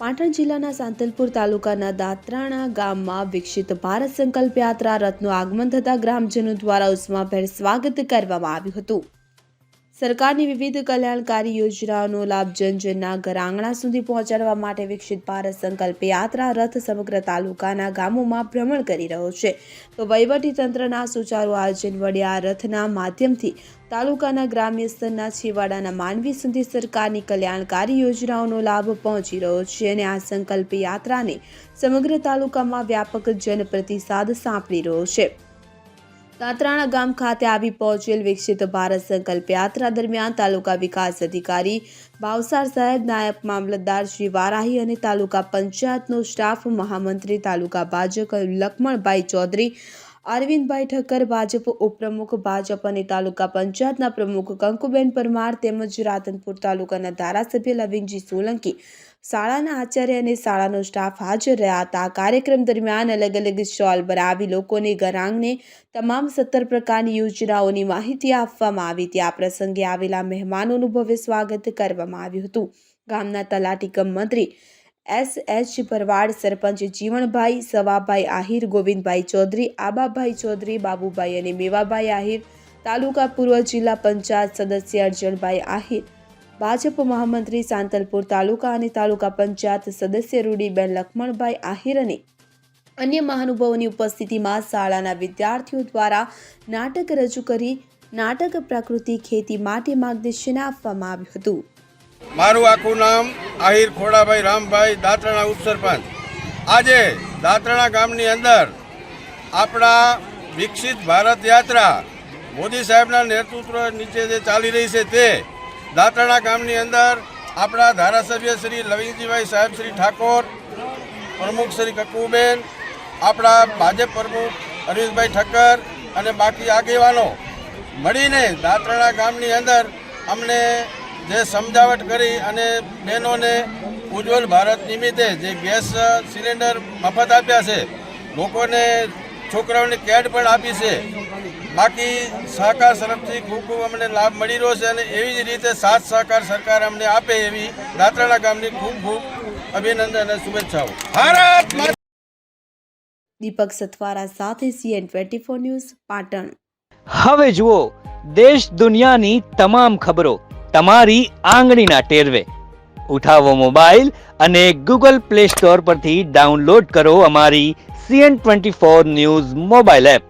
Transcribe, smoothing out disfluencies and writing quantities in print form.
પાટણ જિલ્લાના સાંતલપુર તાલુકાના દાત્રાણા ગામમાં વિકસિત ભારત સંકલ્પ યાત્રા રથનું આગમન થતા ગ્રામજનો દ્વારા ઉષ્માભેર સ્વાગત કરવામાં આવ્યું હતું। સરકારની વિવિધ કલ્યાણકારી યોજનાઓનો લાભ જનજનના ઘર આંગણા સુધી પહોંચાડવા માટે વિકસિત ભારત સંકલ્પ યાત્રા રથ સમગ્ર તાલુકાના ગામોમાં ભ્રમણ કરી રહ્યો છે। તો વહીવટી તંત્રના સુચારુ આયોજન વડે આ રથના માધ્યમથી તાલુકાના ગ્રામ્ય સ્તરના છેવાડાના માનવી સુધી સરકારની કલ્યાણકારી યોજનાઓનો લાભ પહોંચી રહ્યો છે અને આ સંકલ્પ યાત્રાને સમગ્ર તાલુકામાં વ્યાપક જનપ્રતિસાદ સાંપડી રહ્યો છે। દાત્રાણા ગામ ખાતે આવી પહોંચેલ વિકસિત ભારત સંકલ્પ યાત્રા દરમિયાન તાલુકા વિકાસ અધિકારી ભાવસાર સાહેબ, નાયબ મામલતદાર શ્રી વારાહી અને તાલુકા પંચાયતનો સ્ટાફ, મહામંત્રી તાલુકા ભાજપ લખમણભાઈ ચૌધરી, અરવિંદભાઈ ઠક્કર ભાજપ ઉપપ્રમુખ ભાજપ અને તાલુકા પંચાયતના પ્રમુખ કંકુબેન પરમાર તેમજ રાધનપુર તાલુકાના ધારાસભ્ય લવિંગજી સોલંકી, શાળાના આચાર્ય અને શાળાનો સ્ટાફ હાજર રહ્યા હતા। આ કાર્યક્રમ દરમિયાન અલગ અલગ સ્ટોલ બનાવી લોકોને ઘર આંગણે તમામ 17 પ્રકારની યોજનાઓની માહિતી આપવામાં આવી હતી। આ પ્રસંગે આવેલા મહેમાનોનું ભવ્ય સ્વાગત કરવામાં આવ્યું હતું। ગામના તલાટી કમ મંત્રી S.H. ભરવાડ, સરપંચ જીવણભાઈ, સવાભાઈ આહિર, ગોવિંદભાઈ ચૌધરી, આબાભાઈ ચૌધરી, બાબુભાઈ અને મેવાભાઈ આહિર, તાલુકા પૂર્વ જિલ્લા પંચાયત સદસ્ય અરજણભાઈ આહિર, ભાજપ મહામંત્રી સાંતલપુર તાલુકા અને તાલુકા પંચાયત સદસ્ય રૂડીબેન લખમણભાઈ આહિર અને અન્ય મહાનુભાવોની ઉપસ્થિતિમાં શાળાના વિદ્યાર્થીઓ દ્વારા નાટક રજૂ કરી નાટક પ્રકૃતિ ખેતી માટે માર્ગદર્શન આપવામાં આવ્યું હતું। મારું આખું નામ આહિર ખોડાભાઈ રામભાઈ, દાત્રાણા ઉપસરપંચ। આજે દાત્રાણા ગામની અંદર આપણા વિકસિત ભારત યાત્રા મોદી સાહેબના નેતૃત્વ નીચે જે ચાલી રહી છે તે દાત્રાણા ગામની અંદર આપણા ધારાસભ્ય શ્રી લવિંગજીભાઈ સાહેબ શ્રી ઠાકોર, પ્રમુખ શ્રી કકુબેન, આપણા ભાજપ પ્રમુખ અરવિંદભાઈ ઠક્કર અને બાકી આગેવાનો મળીને દાત્રાણા ગામની અંદર અમને જે સમજાવટ કરી અને બહેનોને ઉજ્જવલ ભારત નિમિત્તે જે ગેસ સિલિન્ડર મફત આપ્યા છે, લોકોને છોકરાઓને કેડ પણ આપી છે। બાકી સહકાર તરફથી ખૂબ અમને લાભ મળી રહ્યો છે અને એવી જ રીતે સાથ સહકાર સરકાર અમને આપે એવી દાત્રાણા ગામની ખૂબ અભિનંદન અને શુભેચ્છાઓ। ભારત માતા। દીપક સથવારા સાથે CN24 ન્યૂઝ, પાટણ। હવે જુઓ દેશ દુનિયાની તમામ ખબરો તમારી આંગળીના ટેરવે। ઉઠાવો મોબાઈલ અને Google Play Store પરથી ડાઉનલોડ કરો અમારી CN24 ન્યૂઝ મોબાઈલ એપ।